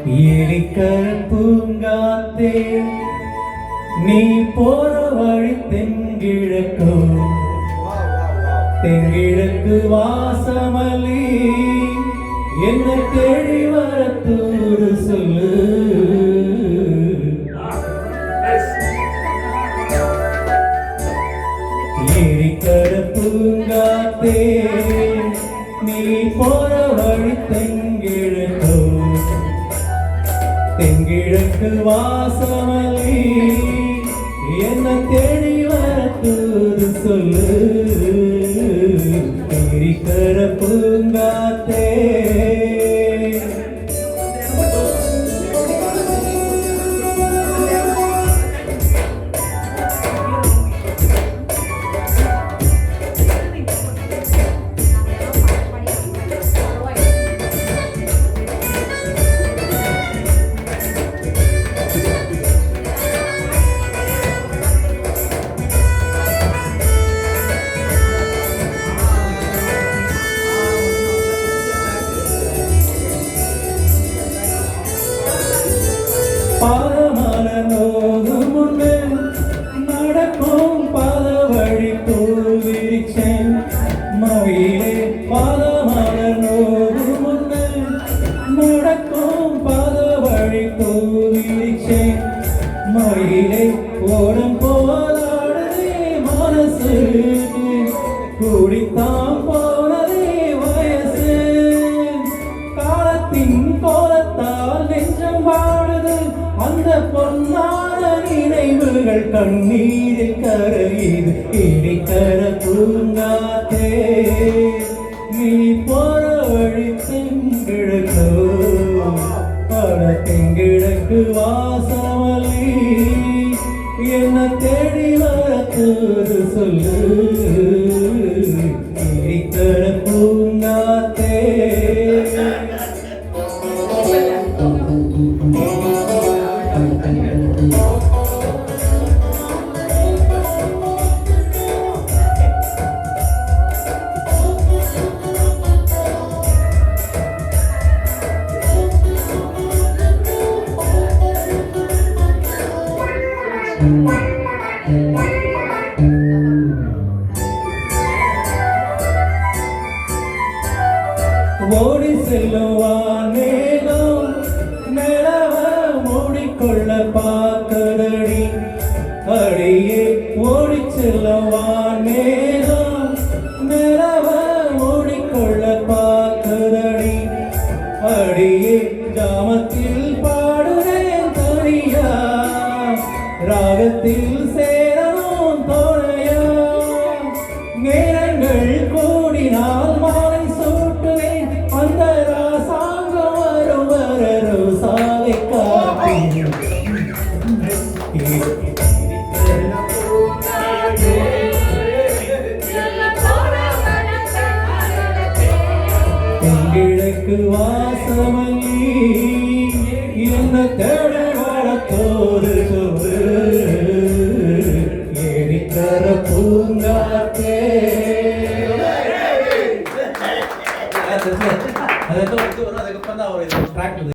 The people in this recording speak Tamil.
ஏரிக்கர பூங்காத்தே நீ போற வழி தென்கிழக்கு தென்கிழக்கு வாசமல்லி என்ன தேடி வர தூரு சொல்லு. ஏரிக்கர பூங்காத்தே நீ போற வழி தென்கிழக்கு தென்கிழக்கு வாசமல்லி என்ன தேடி வர தூது சொல்லு. ஏரிக்கர பூங்காத்தே பாதமல நோகும் முன்னே நடக்கும் பாத வழி தூவிச்சேன் மயிலே. பாதமல நோகும் முன்னே நடக்கும் பாத வழி தூவிச்சேன் மயிலே. ஓடம் போலாடுதே மனசு கூடித்தான் போனதே வயசு. காலத்தின் கோலத்தால் நெஞ்சம் வாழுது அந்த பொன்னான நினைவுகள் கண்ணீரில் கரையுது. ஏரிக்கர பூங்காத்தே நீ போற வழி தென்கிழக்கு பல தென்கிழக்கு வாசமல்லி என்ன தேடி வர தூது சொல்லு. ஏரிக்கர பூங்காத்தே ஓடி செல்லுவான் மேகம் நிலவ மூடிக்கொள்ள பார்க்கதடி அடியே. ஓடி செல்லுவான் மேகம் நிலவ மூடிக்கொள்ள பார்க்கதடி அடியே. ஜாமத்தில் பாடுறேன் தனியா ராகத்தில் சேரணும் தோழையா. நேரங்கள் கூடினால் மாலை சூட்டுவேன் அந்த ராசாங்கம் வரும் வர சாலை காட்டி. தென்கிழக்கு வாசமல்லி என்ன தேட வர தோறு